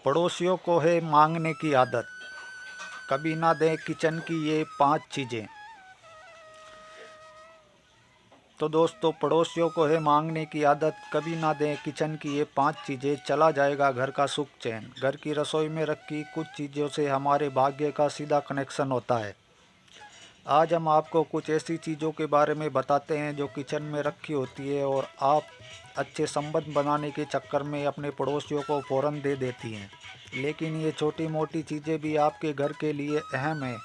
पड़ोसियों को है मांगने की आदत, कभी ना दें किचन की ये 5 चीज़ें। तो दोस्तों, पड़ोसियों को है मांगने की आदत, कभी ना दें किचन की ये 5 चीज़ें, चला जाएगा घर का सुख चैन। घर की रसोई में रखी कुछ चीज़ों से हमारे भाग्य का सीधा कनेक्शन होता है। आज हम आपको कुछ ऐसी चीज़ों के बारे में बताते हैं जो किचन में रखी होती है और आप अच्छे संबंध बनाने के चक्कर में अपने पड़ोसियों को फ़ौरन दे देती हैं। लेकिन ये छोटी मोटी चीज़ें भी आपके घर के लिए अहम हैं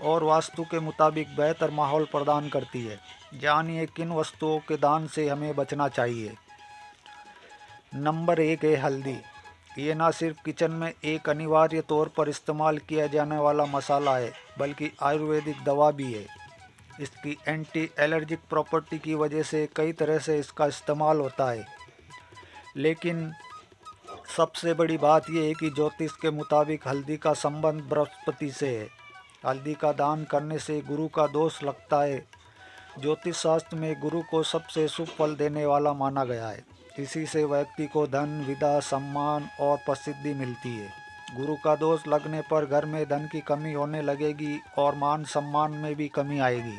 और वास्तु के मुताबिक बेहतर माहौल प्रदान करती है। जानिए किन वस्तुओं के दान से हमें बचना चाहिए। नंबर 1 है हल्दी। ये ना सिर्फ किचन में एक अनिवार्य तौर पर इस्तेमाल किया जाने वाला मसाला है, बल्कि आयुर्वेदिक दवा भी है। इसकी एंटी एलर्जिक प्रॉपर्टी की वजह से कई तरह से इसका इस्तेमाल होता है। लेकिन सबसे बड़ी बात यह है कि ज्योतिष के मुताबिक हल्दी का संबंध बृहस्पति से है। हल्दी का दान करने से गुरु का दोष लगता है। ज्योतिष शास्त्र में गुरु को सबसे शुभ फल देने वाला माना गया है। इसी से व्यक्ति को धन, विद्या, सम्मान और प्रसिद्धि मिलती है। गुरु का दोष लगने पर घर में धन की कमी होने लगेगी और मान सम्मान में भी कमी आएगी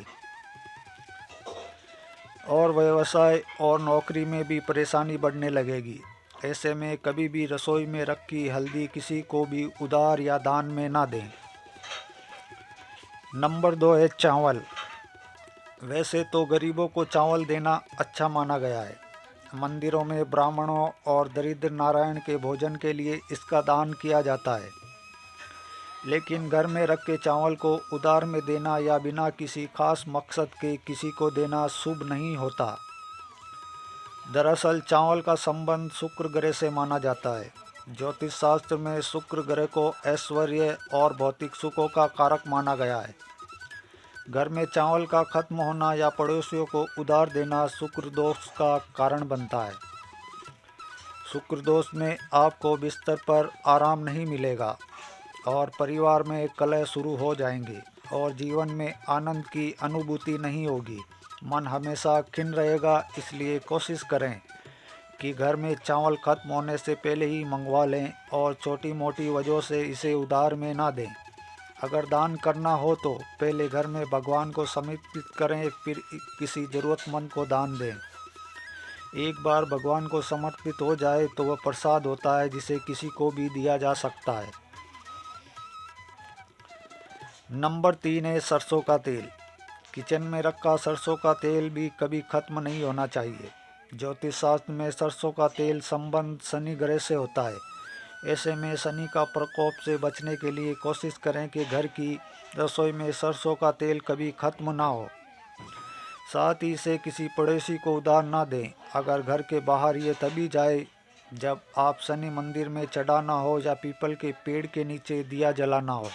और व्यवसाय और नौकरी में भी परेशानी बढ़ने लगेगी। ऐसे में कभी भी रसोई में रखी हल्दी किसी को भी उधार या दान में ना दें। नंबर 2 है चावल। वैसे तो गरीबों को चावल देना अच्छा माना गया है। मंदिरों में ब्राह्मणों और दरिद्र नारायण के भोजन के लिए इसका दान किया जाता है। लेकिन घर में रखे चावल को उधार में देना या बिना किसी खास मकसद के किसी को देना शुभ नहीं होता। दरअसल चावल का संबंध शुक्र ग्रह से माना जाता है। ज्योतिष शास्त्र में शुक्र ग्रह को ऐश्वर्य और भौतिक सुखों का कारक माना गया है। घर में चावल का खत्म होना या पड़ोसियों को उधार देना शुक्र दोष का कारण बनता है। शुक्र दोष में आपको बिस्तर पर आराम नहीं मिलेगा और परिवार में कलह शुरू हो जाएंगे और जीवन में आनंद की अनुभूति नहीं होगी। मन हमेशा खिन्न रहेगा। इसलिए कोशिश करें कि घर में चावल खत्म होने से पहले ही मंगवा लें और छोटी मोटी वजहों से इसे उधार में ना दें। अगर दान करना हो तो पहले घर में भगवान को समर्पित करें, फिर किसी ज़रूरतमंद को दान दें। एक बार भगवान को समर्पित हो जाए तो वह प्रसाद होता है जिसे किसी को भी दिया जा सकता है। नंबर 3 है सरसों का तेल। किचन में रखा सरसों का तेल भी कभी खत्म नहीं होना चाहिए। ज्योतिष शास्त्र में सरसों का तेल संबंध शनि ग्रह से होता है। ऐसे में शनि का प्रकोप से बचने के लिए कोशिश करें कि घर की रसोई में सरसों का तेल कभी खत्म ना हो। साथ ही इसे किसी पड़ोसी को उधार ना दें। अगर घर के बाहर ये तभी जाए जब आप शनि मंदिर में चढ़ाना हो या पीपल के पेड़ के नीचे दिया जलाना हो।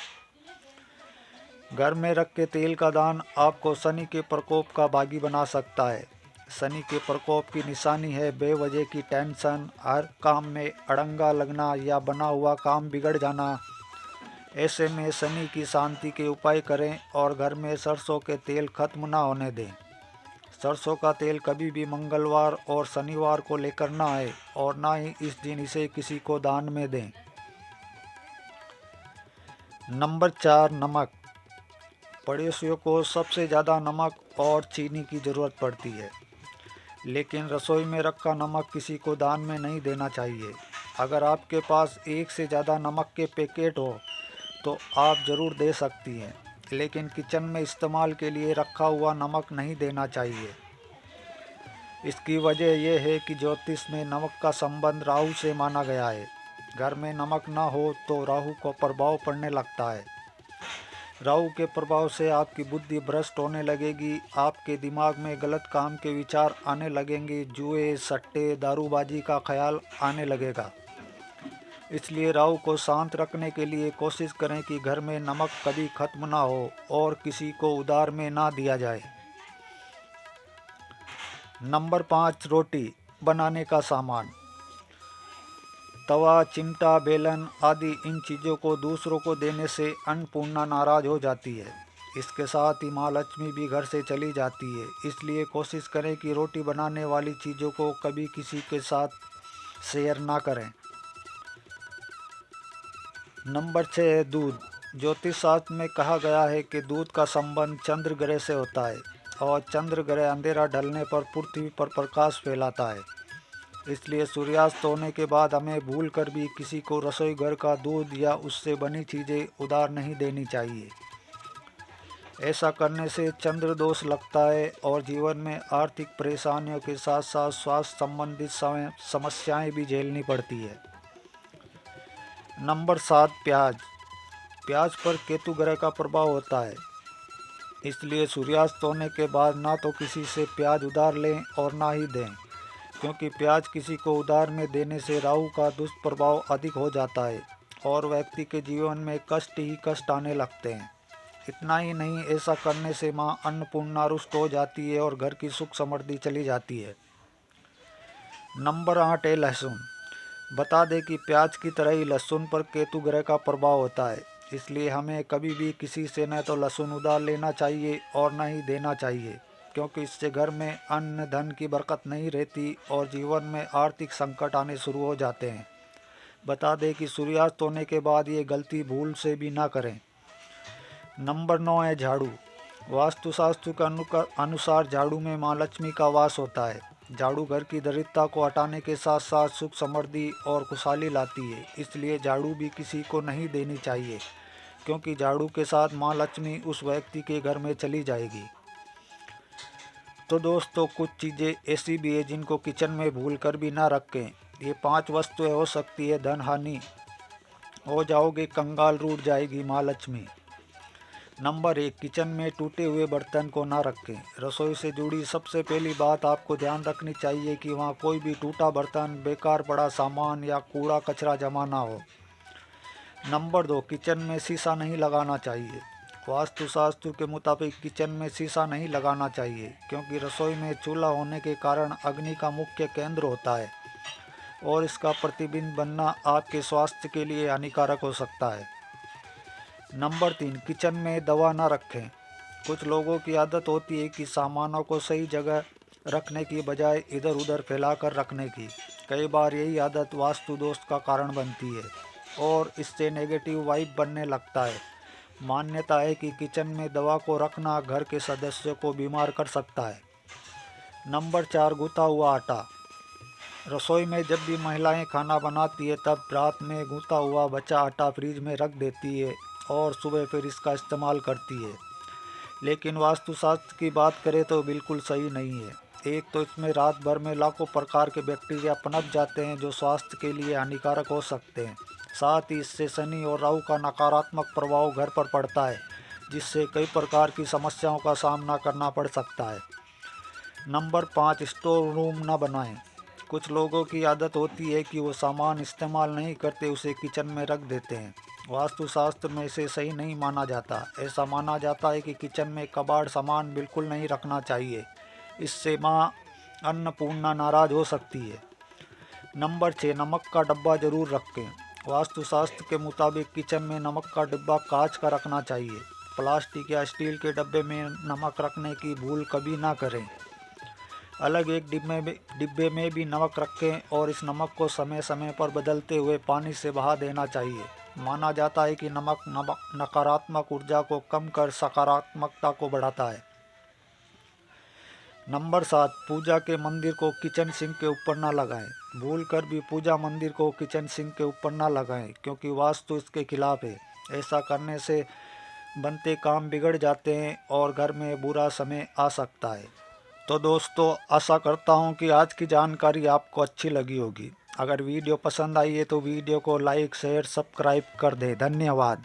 घर में रख के तेल का दान आपको शनि के प्रकोप का बागी बना सकता है। शनि के प्रकोप की निशानी है बेवजह की टेंशन, हर काम में अड़ंगा लगना या बना हुआ काम बिगड़ जाना। ऐसे में शनि की शांति के उपाय करें और घर में सरसों के तेल खत्म ना होने दें। सरसों का तेल कभी भी मंगलवार और शनिवार को लेकर ना आए और ना ही इस दिन इसे किसी को दान में दें। नंबर 4 नमक। पड़ोसियों को सबसे ज़्यादा नमक और चीनी की ज़रूरत पड़ती है, लेकिन रसोई में रखा नमक किसी को दान में नहीं देना चाहिए। अगर आपके पास एक से ज़्यादा नमक के पैकेट हो तो आप ज़रूर दे सकती हैं, लेकिन किचन में इस्तेमाल के लिए रखा हुआ नमक नहीं देना चाहिए। इसकी वजह यह है कि ज्योतिष में नमक का संबंध राहु से माना गया है। घर में नमक ना हो तो राहु को प्रभाव पड़ने लगता है। राहु के प्रभाव से आपकी बुद्धि भ्रष्ट होने लगेगी। आपके दिमाग में गलत काम के विचार आने लगेंगे। जुए, सट्टे, दारूबाजी का ख्याल आने लगेगा। इसलिए राहु को शांत रखने के लिए कोशिश करें कि घर में नमक कभी खत्म ना हो और किसी को उधार में ना दिया जाए। नंबर 5 रोटी बनाने का सामान। तवा, चिमटा, बेलन आदि इन चीज़ों को दूसरों को देने से अन्नपूर्णा नाराज हो जाती है। इसके साथ ही माँ लक्ष्मी भी घर से चली जाती है। इसलिए कोशिश करें कि रोटी बनाने वाली चीज़ों को कभी किसी के साथ शेयर ना करें। नंबर 6 है दूध। ज्योतिष शास्त्र में कहा गया है कि दूध का संबंध चंद्र ग्रह से होता है और चंद्र ग्रह अंधेरा ढलने पर पृथ्वी पर प्रकाश फैलाता है। इसलिए सूर्यास्त होने के बाद हमें भूल कर भी किसी को रसोई घर का दूध या उससे बनी चीज़ें उधार नहीं देनी चाहिए। ऐसा करने से चंद्र दोष लगता है और जीवन में आर्थिक परेशानियों के साथ साथ स्वास्थ्य संबंधित समस्याएं भी झेलनी पड़ती है। नंबर 7 प्याज। प्याज पर केतु ग्रह का प्रभाव होता है, इसलिए सूर्यास्त होने के बाद ना तो किसी से प्याज उधार लें और ना ही दें, क्योंकि प्याज किसी को उधार में देने से राहु का दुष्प्रभाव अधिक हो जाता है और व्यक्ति के जीवन में कष्ट ही कष्ट आने लगते हैं। इतना ही नहीं, ऐसा करने से माँ अन्नपूर्णा रुष्ट हो जाती है और घर की सुख समृद्धि चली जाती है। नंबर 8 है लहसुन। बता दें कि प्याज की तरह ही लहसुन पर केतु ग्रह का प्रभाव होता है, इसलिए हमें कभी भी किसी से न तो लहसुन उधार लेना चाहिए और न ही देना चाहिए, क्योंकि इससे घर में अन्न धन की बरकत नहीं रहती और जीवन में आर्थिक संकट आने शुरू हो जाते हैं। बता दें कि सूर्यास्त होने के बाद ये गलती भूल से भी ना करें। नंबर 9 है झाड़ू। वास्तुशास्त्र के अनुसार झाड़ू में माँ लक्ष्मी का वास होता है। झाड़ू घर की दरिद्रता को हटाने के साथ साथ सुख समृद्धि और खुशहाली लाती है, इसलिए झाड़ू भी किसी को नहीं देनी चाहिए, क्योंकि झाड़ू के साथ माँ लक्ष्मी उस व्यक्ति के घर में चली जाएगी। तो दोस्तों, कुछ चीज़ें ऐसी भी है जिनको किचन में भूल कर भी ना रखें। ये 5 वस्तुएं हो सकती है धन हानि, हो जाओगे कंगाल, रूठ जाएगी माँ लक्ष्मी। नंबर 1, किचन में टूटे हुए बर्तन को ना रखें। रसोई से जुड़ी सबसे पहली बात आपको ध्यान रखनी चाहिए कि वहाँ कोई भी टूटा बर्तन, बेकार पड़ा सामान या कूड़ा कचरा जमा ना हो। नंबर 2, किचन में शीशा नहीं लगाना चाहिए। वास्तुशास्त्र के मुताबिक किचन में शीशा नहीं लगाना चाहिए, क्योंकि रसोई में चूल्हा होने के कारण अग्नि का मुख्य केंद्र होता है और इसका प्रतिबिंब बनना आपके स्वास्थ्य के लिए हानिकारक हो सकता है। नंबर 3, किचन में दवा ना रखें। कुछ लोगों की आदत होती है कि सामानों को सही जगह रखने की बजाय इधर उधर फैलाकर रखने की। कई बार यही आदत वास्तु दोष का कारण बनती है और इससे नेगेटिव वाइब बनने लगता है। मान्यता है कि किचन में दवा को रखना घर के सदस्यों को बीमार कर सकता है। नंबर 4, गूथा हुआ आटा। रसोई में जब भी महिलाएं खाना बनाती है तब रात में गूथा हुआ बचा आटा फ्रिज में रख देती है और सुबह फिर इसका इस्तेमाल करती है, लेकिन वास्तुशास्त्र की बात करें तो बिल्कुल सही नहीं है। एक तो इसमें रात भर में लाखों प्रकार के बैक्टीरिया पनप जाते हैं जो स्वास्थ्य के लिए हानिकारक हो सकते हैं। साथ ही इससे शनि और राहु का नकारात्मक प्रभाव घर पर पड़ता है, जिससे कई प्रकार की समस्याओं का सामना करना पड़ सकता है। नंबर 5, स्टोर रूम न बनाएं। कुछ लोगों की आदत होती है कि वो सामान इस्तेमाल नहीं करते उसे किचन में रख देते हैं। वास्तुशास्त्र में इसे सही नहीं माना जाता। ऐसा माना जाता है कि किचन में कबाड़ सामान बिल्कुल नहीं रखना चाहिए, इससे माँ अन्नपूर्णा नाराज हो सकती है। नंबर 6, नमक का डब्बा जरूर रखें। वास्तुशास्त्र के मुताबिक किचन में नमक का डिब्बा कांच का रखना चाहिए। प्लास्टिक या स्टील के डब्बे में नमक रखने की भूल कभी ना करें। अलग एक डिब्बे में भी नमक रखें और इस नमक को समय समय पर बदलते हुए पानी से बहा देना चाहिए। माना जाता है कि नमक नकारात्मक ऊर्जा को कम कर सकारात्मकता को बढ़ाता है। नंबर 7, पूजा के मंदिर को किचन सिंक के ऊपर ना लगाएं। भूल कर भी पूजा मंदिर को किचन सिंक के ऊपर ना लगाएं, क्योंकि वास्तु इसके खिलाफ है। ऐसा करने से बनते काम बिगड़ जाते हैं और घर में बुरा समय आ सकता है। तो दोस्तों, आशा करता हूँ कि आज की जानकारी आपको अच्छी लगी होगी। अगर वीडियो पसंद आई है तो वीडियो को लाइक शेयर सब्सक्राइब कर दें। धन्यवाद।